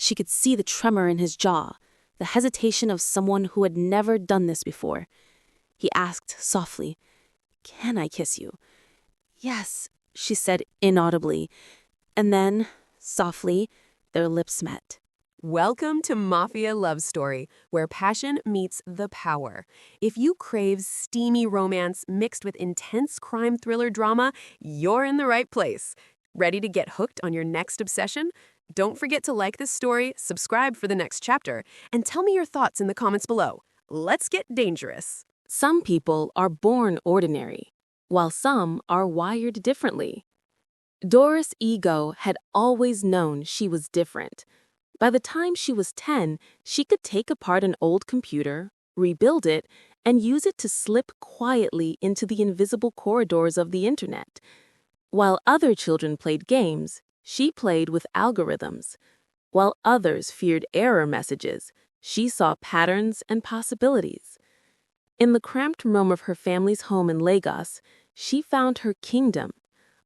She could see the tremor in his jaw, the hesitation of someone who had never done this before. He asked softly, "Can I kiss you?" "Yes," she said inaudibly. And then, softly, their lips met. Welcome to Mafia Love Story, where passion meets the power. If you crave steamy romance mixed with intense crime thriller drama, you're in the right place. Ready to get hooked on your next obsession? Don't forget to like this story, subscribe for the next chapter, and tell me your thoughts in the comments below. Let's get dangerous. Some people are born ordinary, while some are wired differently. Doris' ego had always known she was different. By the time she was 10, she could take apart an old computer, rebuild it, and use it to slip quietly into the invisible corridors of the internet. While other children played games, she played with algorithms. While others feared error messages, she saw patterns and possibilities. In the cramped room of her family's home in Lagos, she found her kingdom,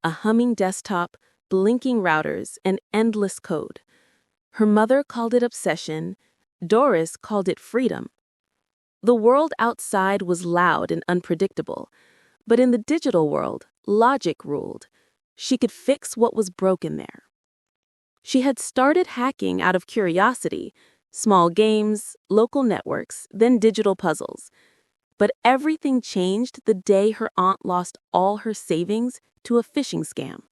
a humming desktop, blinking routers, and endless code. Her mother called it obsession. Doris called it freedom. The world outside was loud and unpredictable, but in the digital world, logic ruled. She could fix what was broken there. She had started hacking out of curiosity, small games, local networks, then digital puzzles. But everything changed the day her aunt lost all her savings to a phishing scam.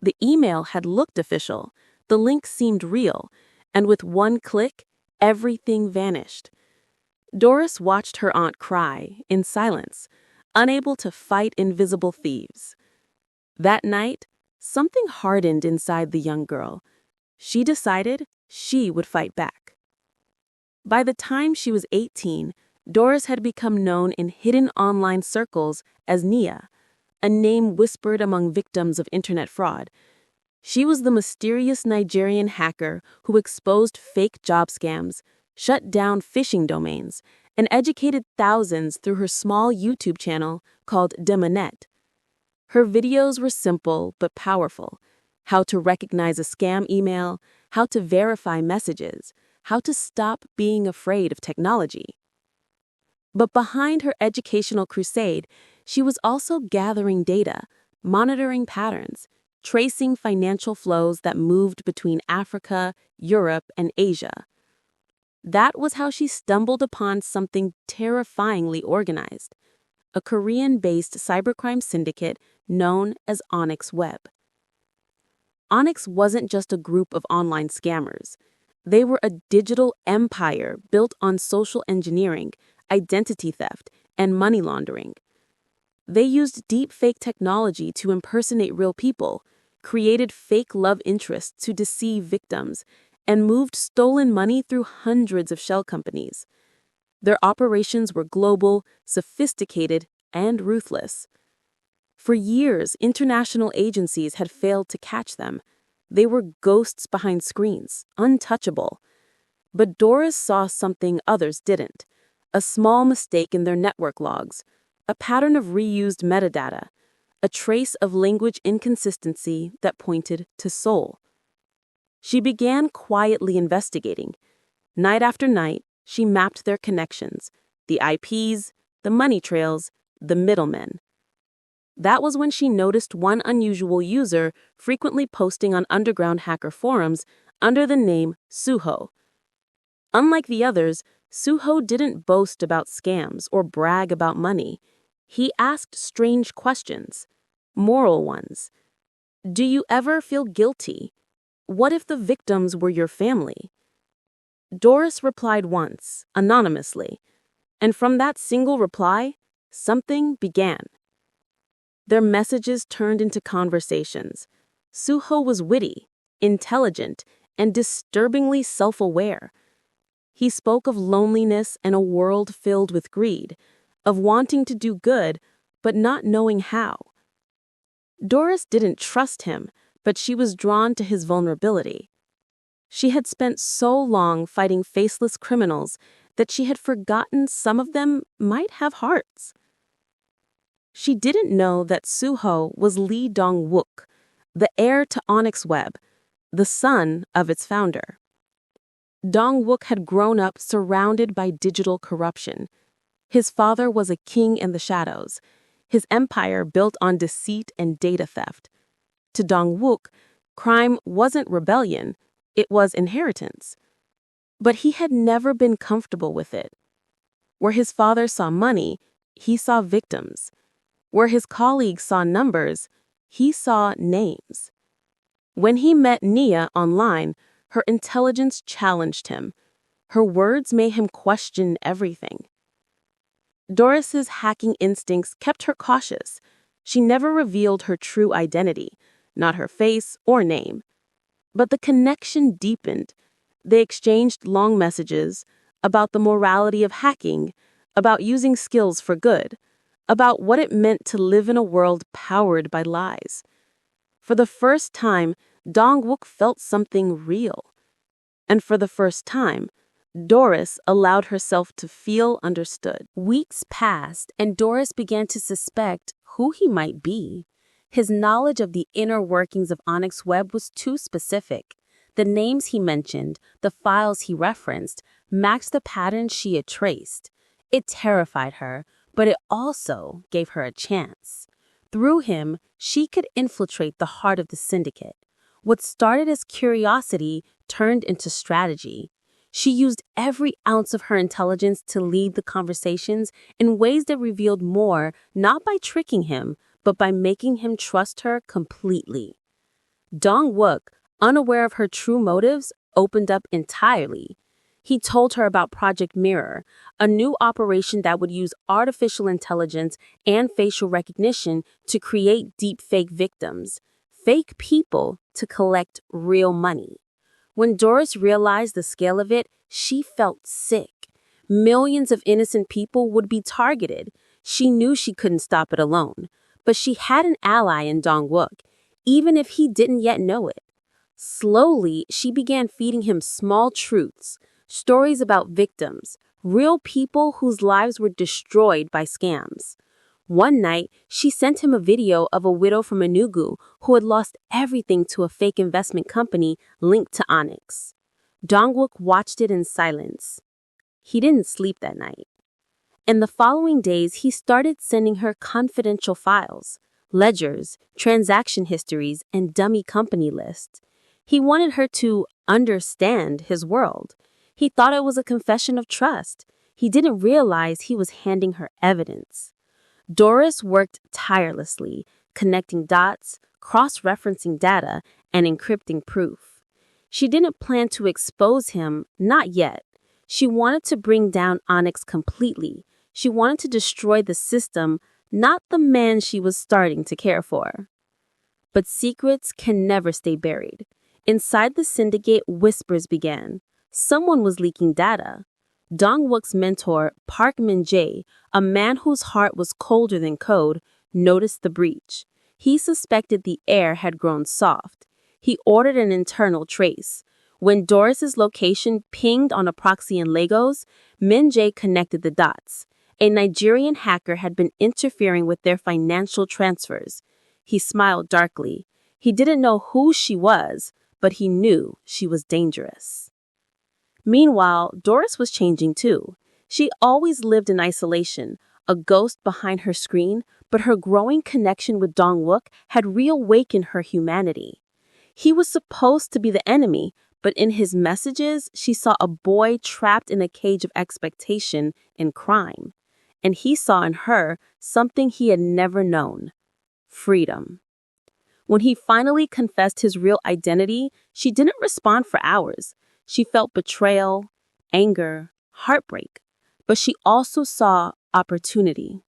The email had looked official, the link seemed real, and with one click, everything vanished. Doris watched her aunt cry, in silence, unable to fight invisible thieves. That night, something hardened inside the young girl. She decided she would fight back. By the time she was 18, Doris had become known in hidden online circles as Nia, a name whispered among victims of internet fraud. She was the mysterious Nigerian hacker who exposed fake job scams, shut down phishing domains, and educated thousands through her small YouTube channel called Dismantling. Her videos were simple but powerful: how to recognize a scam email, how to verify messages, how to stop being afraid of technology. But behind her educational crusade, she was also gathering data, monitoring patterns, tracing financial flows that moved between Africa, Europe, and Asia. That was how she stumbled upon something terrifyingly organized: a Korean-based cybercrime syndicate known as Onyx Web. Onyx wasn't just a group of online scammers. They were a digital empire built on social engineering, identity theft, and money laundering. They used deepfake technology to impersonate real people, created fake love interests to deceive victims, and moved stolen money through hundreds of shell companies. Their operations were global, sophisticated, and ruthless. For years, international agencies had failed to catch them. They were ghosts behind screens, untouchable. But Doris saw something others didn't: a small mistake in their network logs, a pattern of reused metadata, a trace of language inconsistency that pointed to Seoul. She began quietly investigating. Night after night, she mapped their connections, the IPs, the money trails, the middlemen. That was when she noticed one unusual user frequently posting on underground hacker forums under the name Suho. Unlike the others, Suho didn't boast about scams or brag about money. He asked strange questions, moral ones. Do you ever feel guilty? What if the victims were your family? Doris replied once, anonymously, and from that single reply, something began. Their messages turned into conversations. Suho was witty, intelligent, and disturbingly self-aware. He spoke of loneliness and a world filled with greed, of wanting to do good, but not knowing how. Doris didn't trust him, but she was drawn to his vulnerability. She had spent so long fighting faceless criminals that she had forgotten some of them might have hearts. She didn't know that Suho was Lee Dong-wook, the heir to Onyx Web, the son of its founder. Dong-wook had grown up surrounded by digital corruption. His father was a king in the shadows, his empire built on deceit and data theft. To Dong-wook, crime wasn't rebellion, it was inheritance. But he had never been comfortable with it. Where his father saw money, he saw victims. Where his colleagues saw numbers, he saw names. When he met Nia online, her intelligence challenged him. Her words made him question everything. Doris's hacking instincts kept her cautious. She never revealed her true identity, not her face or name. But the connection deepened. They exchanged long messages about the morality of hacking, about using skills for good, about what it meant to live in a world powered by lies. For the first time, Dong-wook felt something real. And for the first time, Doris allowed herself to feel understood. Weeks passed, and Doris began to suspect who he might be. His knowledge of the inner workings of Onyx Web was too specific. The names he mentioned, the files he referenced, matched the patterns she had traced. It terrified her, but it also gave her a chance. Through him, she could infiltrate the heart of the Syndicate. What started as curiosity turned into strategy. She used every ounce of her intelligence to lead the conversations in ways that revealed more, not by tricking him, but by making him trust her completely. Dong-wook, unaware of her true motives, opened up entirely. He told her about Project Mirror, a new operation that would use artificial intelligence and facial recognition to create deepfake victims, fake people to collect real money. When Doris realized the scale of it, she felt sick. Millions of innocent people would be targeted. She knew she couldn't stop it alone, but she had an ally in Dong-wook, even if he didn't yet know it. Slowly, she began feeding him small truths, stories about victims, real people whose lives were destroyed by scams. One night, she sent him a video of a widow from Enugu who had lost everything to a fake investment company linked to Onyx. Dong-wook watched it in silence. He didn't sleep that night. In the following days, he started sending her confidential files, ledgers, transaction histories, and dummy company lists. He wanted her to understand his world. He thought it was a confession of trust. He didn't realize he was handing her evidence. Doris worked tirelessly, connecting dots, cross-referencing data, and encrypting proof. She didn't plan to expose him, not yet. She wanted to bring down Onyx completely. She wanted to destroy the system, not the man she was starting to care for. But secrets can never stay buried. Inside the Syndicate, whispers began. Someone was leaking data. Dong-wook's mentor, Park Min-jae, a man whose heart was colder than code, noticed the breach. He suspected the heir had grown soft. He ordered an internal trace. When Doris's location pinged on a proxy in Lagos, Min-jae connected the dots. A Nigerian hacker had been interfering with their financial transfers. He smiled darkly. He didn't know who she was, but he knew she was dangerous. Meanwhile, Doris was changing too. She always lived in isolation, a ghost behind her screen, but her growing connection with Dong-wook had reawakened her humanity. He was supposed to be the enemy, but in his messages, she saw a boy trapped in a cage of expectation and crime. And he saw in her something he had never known: freedom. When he finally confessed his real identity, she didn't respond for hours. She felt betrayal, anger, heartbreak, but she also saw opportunity.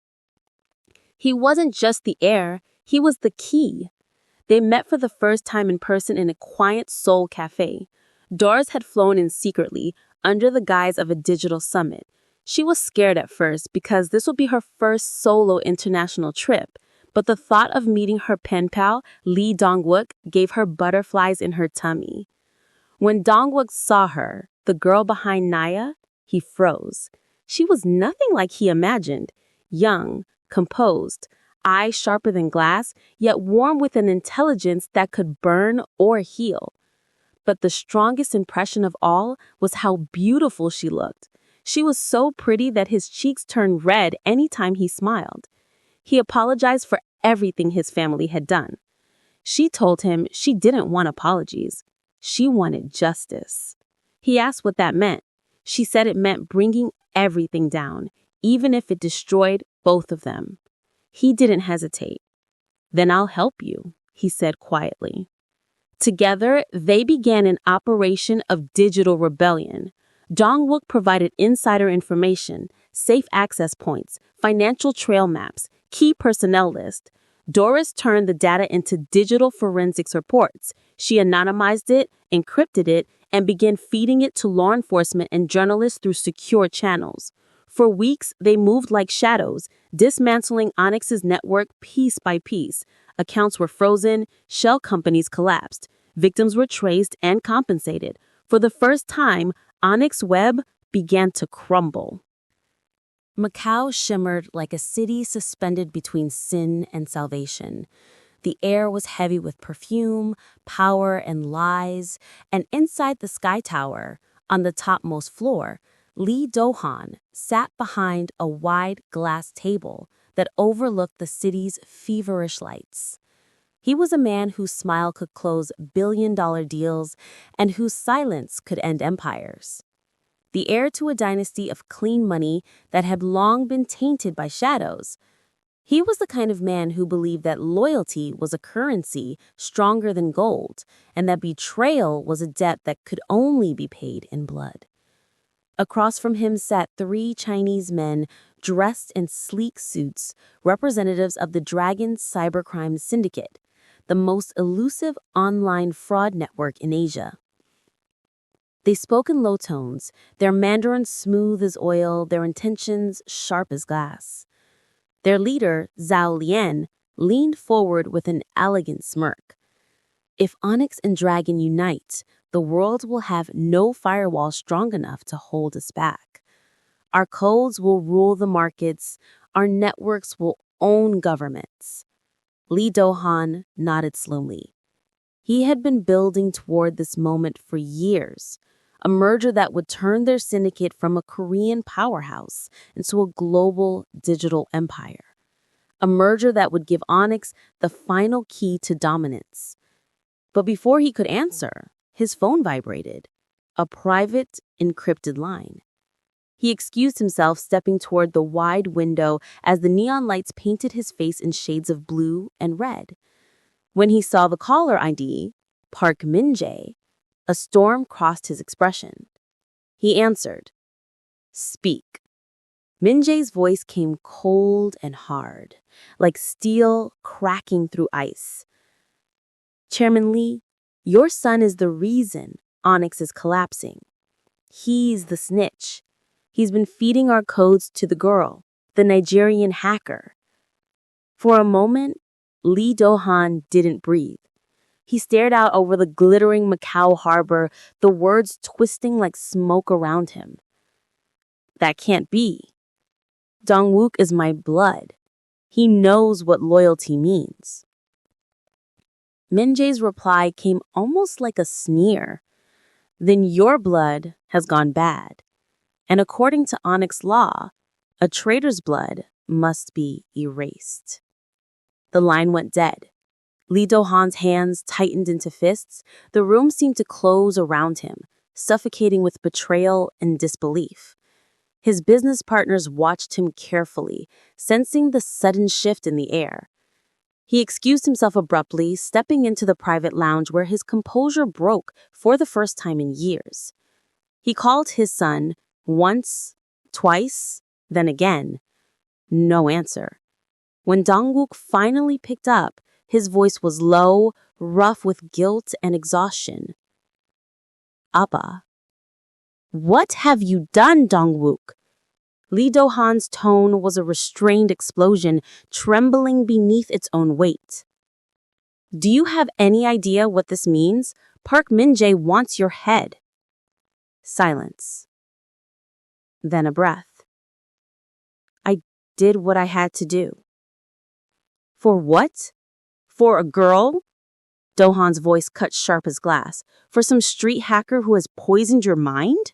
He wasn't just the heir, he was the key. They met for the first time in person in a quiet Seoul cafe. Doris had flown in secretly, under the guise of a digital summit. She was scared at first because this would be her first solo international trip, but the thought of meeting her pen pal, Lee Dong-wook, gave her butterflies in her tummy. When Dong-wook saw her, the girl behind Naya, he froze. She was nothing like he imagined. Young, composed, eyes sharper than glass, yet warm with an intelligence that could burn or heal. But the strongest impression of all was how beautiful she looked. She was so pretty that his cheeks turned red anytime he smiled. He apologized for everything his family had done. She told him she didn't want apologies. She wanted justice. He asked what that meant. She said it meant bringing everything down, even if it destroyed both of them. He didn't hesitate. "Then I'll help you," he said quietly. Together, they began an operation of digital rebellion. Dong-wook provided insider information, safe access points, financial trail maps, key personnel lists. Doris turned the data into digital forensics reports. She anonymized it, encrypted it, and began feeding it to law enforcement and journalists through secure channels. For weeks, they moved like shadows, dismantling Onyx's network piece by piece. Accounts were frozen, shell companies collapsed, victims were traced and compensated. For the first time, Onyx Web began to crumble. Macau shimmered like a city suspended between sin and salvation. The air was heavy with perfume, power, and lies, and inside the Sky Tower, on the topmost floor, Lee Do-han sat behind a wide glass table that overlooked the city's feverish lights. He was a man whose smile could close billion-dollar deals and whose silence could end empires. The heir to a dynasty of clean money that had long been tainted by shadows. He was the kind of man who believed that loyalty was a currency stronger than gold, and that betrayal was a debt that could only be paid in blood. Across from him sat 3 Chinese men dressed in sleek suits, representatives of the Dragon cybercrime Syndicate, the most elusive online fraud network in Asia. They spoke in low tones, their Mandarin smooth as oil, their intentions sharp as glass. Their leader, Zhao Lian, leaned forward with an elegant smirk. "If Onyx and Dragon unite, the world will have no firewall strong enough to hold us back. Our codes will rule the markets, our networks will own governments." Lee Do-han nodded slowly. He had been building toward this moment for years, a merger that would turn their syndicate from a Korean powerhouse into a global digital empire. A merger that would give Onyx the final key to dominance. But before he could answer, his phone vibrated. A private, encrypted line. He excused himself, stepping toward the wide window as the neon lights painted his face in shades of blue and red. When he saw the caller ID, Park Min-jae, a storm crossed his expression. He answered, "Speak." Min-jae's voice came cold and hard, like steel cracking through ice. "Chairman Lee, your son is the reason Onyx is collapsing. He's the snitch. He's been feeding our codes to the girl, the Nigerian hacker." For a moment, Lee Do-han didn't breathe. He stared out over the glittering Macau harbor, the words twisting like smoke around him. "That can't be. Dong-wook is my blood. He knows what loyalty means." Min-jae's reply came almost like a sneer. "Then your blood has gone bad. And according to Onyx law, a traitor's blood must be erased." The line went dead. Lee Do-han's hands tightened into fists. The room seemed to close around him, suffocating with betrayal and disbelief. His business partners watched him carefully, sensing the sudden shift in the air. He excused himself abruptly, stepping into the private lounge where his composure broke for the first time in years. He called his son once, twice, then again. No answer. When Dong-wook finally picked up, his voice was low, rough with guilt and exhaustion. "Appa." "What have you done, Dong-wook?" Lee Do-han's tone was a restrained explosion, trembling beneath its own weight. "Do you have any idea what this means? Park Min-jae wants your head." Silence. Then a breath. "I did what I had to do." "For what? For a girl?" Dohan's voice cut sharp as glass. For some street hacker who has poisoned your mind?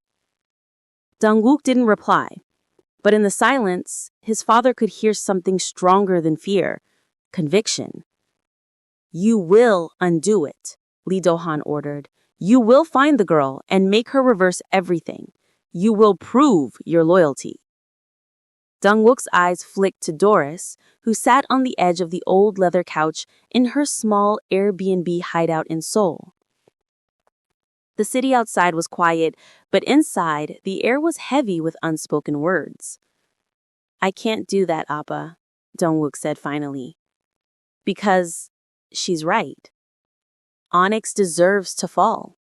Dong-wook didn't reply. But in the silence, his father could hear something stronger than fear. Conviction. You will undo it, Lee Do-han ordered. You will find the girl and make her reverse everything. You will prove your loyalty. Dong-wook's eyes flicked to Doris, who sat on the edge of the old leather couch in her small Airbnb hideout in Seoul. The city outside was quiet, but inside, the air was heavy with unspoken words. I can't do that, Appa, Dong-wook said finally. Because she's right. Onyx deserves to fall.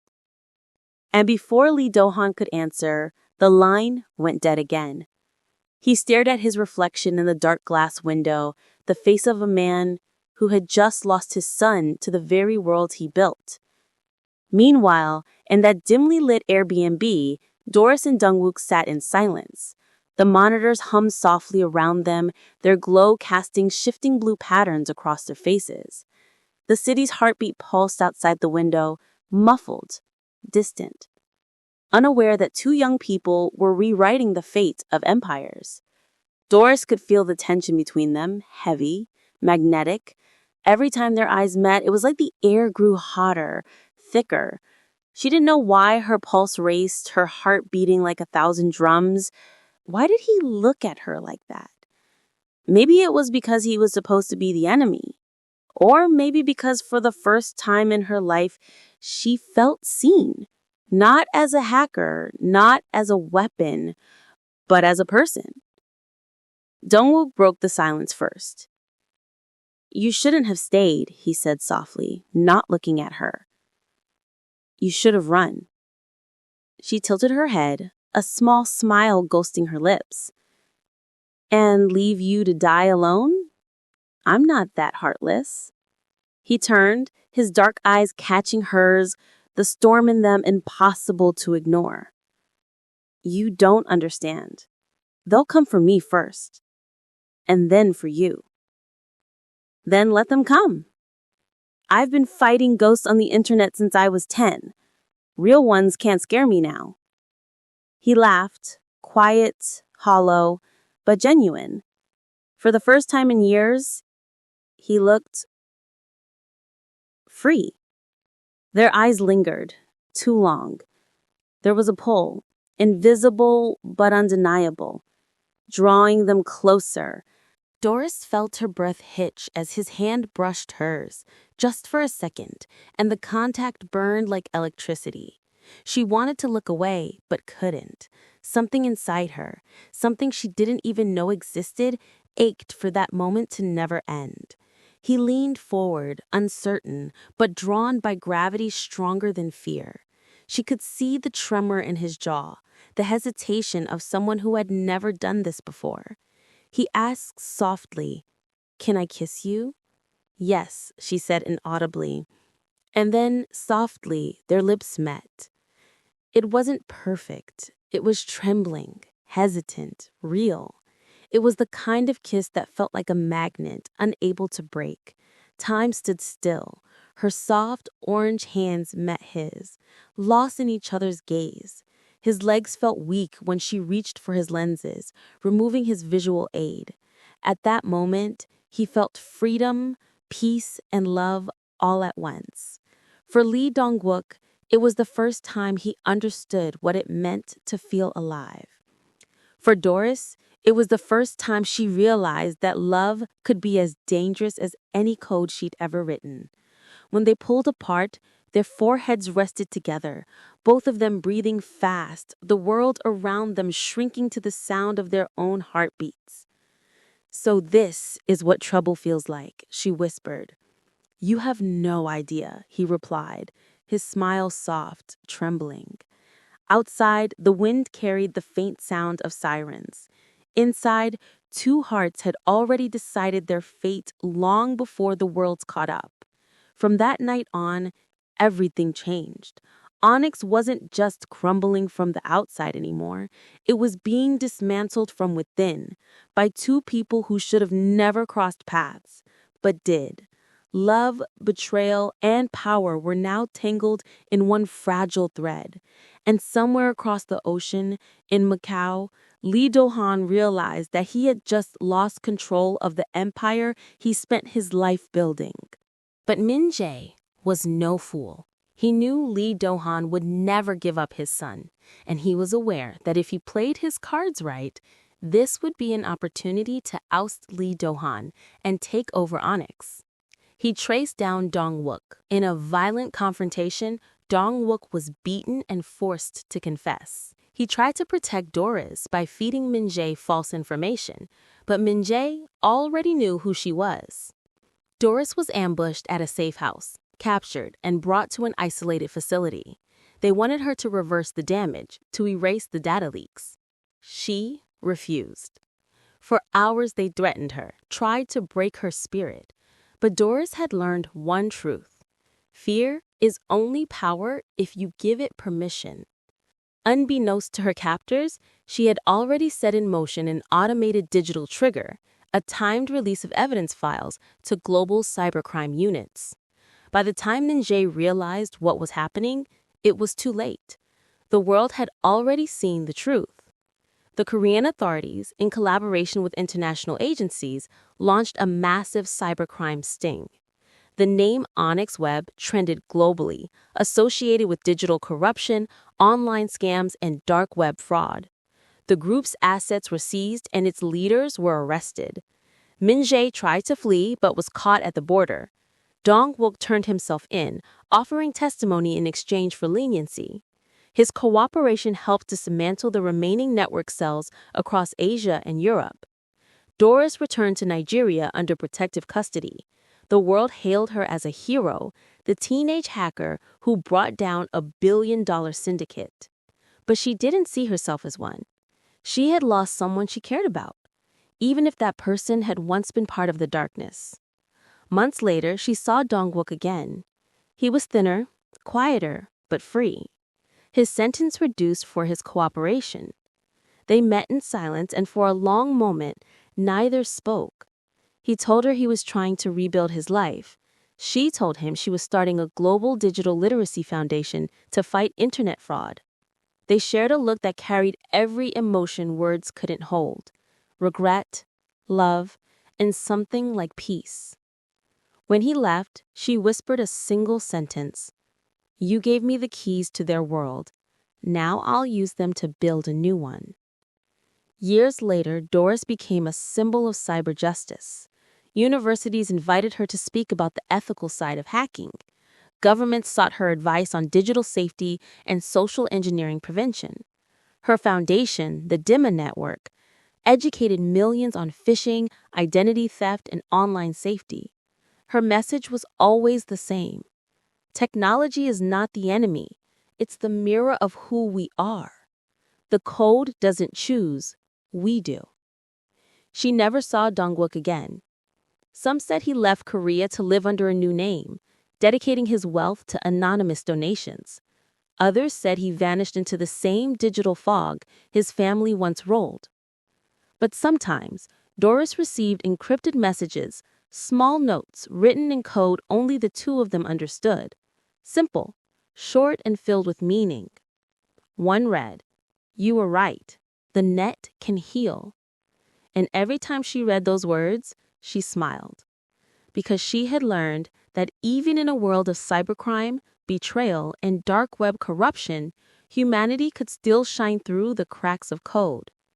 And before Lee Do-han could answer, the line went dead again. He stared at his reflection in the dark glass window, the face of a man who had just lost his son to the very world he built. Meanwhile, in that dimly lit Airbnb, Doris and Dong-wook sat in silence. The monitors hummed softly around them, their glow casting shifting blue patterns across their faces. The city's heartbeat pulsed outside the window, muffled, distant, unaware that two young people were rewriting the fate of empires. Doris could feel the tension between them, heavy, magnetic. Every time their eyes met, it was like the air grew hotter, thicker. She didn't know why her pulse raced, her heart beating like 1,000 drums. Why did he look at her like that? Maybe it was because he was supposed to be the enemy. Or maybe because for the first time in her life, she felt seen. Not as a hacker, not as a weapon, but as a person. Dong-wook broke the silence first. You shouldn't have stayed, he said softly, not looking at her. You should have run. She tilted her head, a small smile ghosting her lips. And leave you to die alone? I'm not that heartless. He turned, his dark eyes catching hers, the storm in them impossible to ignore. You don't understand. They'll come for me first. And then for you. Then let them come. I've been fighting ghosts on the internet since I was 10. Real ones can't scare me now. He laughed, quiet, hollow, but genuine. For the first time in years, he looked free. Their eyes lingered, too long. There was a pull, invisible but undeniable, drawing them closer. Doris felt her breath hitch as his hand brushed hers, just for a second, and the contact burned like electricity. She wanted to look away, but couldn't. Something inside her, something she didn't even know existed, ached for that moment to never end. He leaned forward, uncertain, but drawn by gravity stronger than fear. She could see the tremor in his jaw, the hesitation of someone who had never done this before. He asked softly, "Can I kiss you?" "Yes," she said inaudibly. And then, softly, their lips met. It wasn't perfect. It was trembling, hesitant, real. It was the kind of kiss that felt like a magnet, unable to break. Time stood still. Her soft, orange hands met his, lost in each other's gaze. His legs felt weak when she reached for his lenses, removing his visual aid. At that moment, he felt freedom, peace, and love all at once. For Lee Dong-wook, it was the first time he understood what it meant to feel alive. For Doris, it was the first time she realized that love could be as dangerous as any code she'd ever written. When they pulled apart, their foreheads rested together, both of them breathing fast, the world around them shrinking to the sound of their own heartbeats. "So this is what trouble feels like," she whispered. "You have no idea," he replied, his smile soft, trembling. Outside, the wind carried the faint sound of sirens. Inside, two hearts had already decided their fate long before the worlds caught up. From that night on, everything changed. Onyx wasn't just crumbling from the outside anymore. It was being dismantled from within by two people who should have never crossed paths, but did. Love, betrayal, and power were now tangled in one fragile thread. And somewhere across the ocean, in Macau, Lee Do-han realized that he had just lost control of the empire he spent his life building. But Min Jae was no fool. He knew Lee Do-han would never give up his son, and he was aware that if he played his cards right, this would be an opportunity to oust Lee Do-han and take over Onyx. He traced down Dong-wook. In a violent confrontation, Dong-wook was beaten and forced to confess. He tried to protect Doris by feeding Min Jae false information, but Min Jae already knew who she was. Doris was ambushed at a safe house, captured, and brought to an isolated facility. They wanted her to reverse the damage, to erase the data leaks. She refused. For hours they threatened her, tried to break her spirit. But Doris had learned one truth. Fear is only power if you give it permission. Unbeknownst to her captors, she had already set in motion an automated digital trigger, a timed release of evidence files to global cybercrime units. By the time Min Jae realized what was happening, it was too late. The world had already seen the truth. The Korean authorities, in collaboration with international agencies, launched a massive cybercrime sting. The name Onyx Web trended globally, associated with digital corruption, online scams, and dark web fraud. The group's assets were seized and its leaders were arrested. Min Jae tried to flee but was caught at the border. Dong-wook turned himself in, offering testimony in exchange for leniency. His cooperation helped dismantle the remaining network cells across Asia and Europe. Doris returned to Nigeria under protective custody. The world hailed her as a hero, the teenage hacker who brought down a billion-dollar syndicate. But she didn't see herself as one. She had lost someone she cared about, even if that person had once been part of the darkness. Months later, she saw Dong-wook again. He was thinner, quieter, but free. His sentence reduced for his cooperation. They met in silence, and for a long moment, neither spoke. He told her he was trying to rebuild his life. She told him she was starting a global digital literacy foundation to fight internet fraud. They shared a look that carried every emotion words couldn't hold: regret, love, and something like peace. When he left, she whispered a single sentence: "You gave me the keys to their world. Now I'll use them to build a new one." Years later, Doris became a symbol of cyber justice. Universities invited her to speak about the ethical side of hacking. Governments sought her advice on digital safety and social engineering prevention. Her foundation, the DIMA Network, educated millions on phishing, identity theft, and online safety. Her message was always the same: technology is not the enemy. It's the mirror of who we are. The code doesn't choose, we do. She never saw Dong-wook again. Some said he left Korea to live under a new name, dedicating his wealth to anonymous donations. Others said he vanished into the same digital fog his family once rolled. But sometimes, Doris received encrypted messages, small notes written in code only the two of them understood. Simple, short, and filled with meaning. One read, "You were right. The net can heal." And every time she read those words, she smiled. Because she had learned that even in a world of cybercrime, betrayal, and dark web corruption, humanity could still shine through the cracks of code.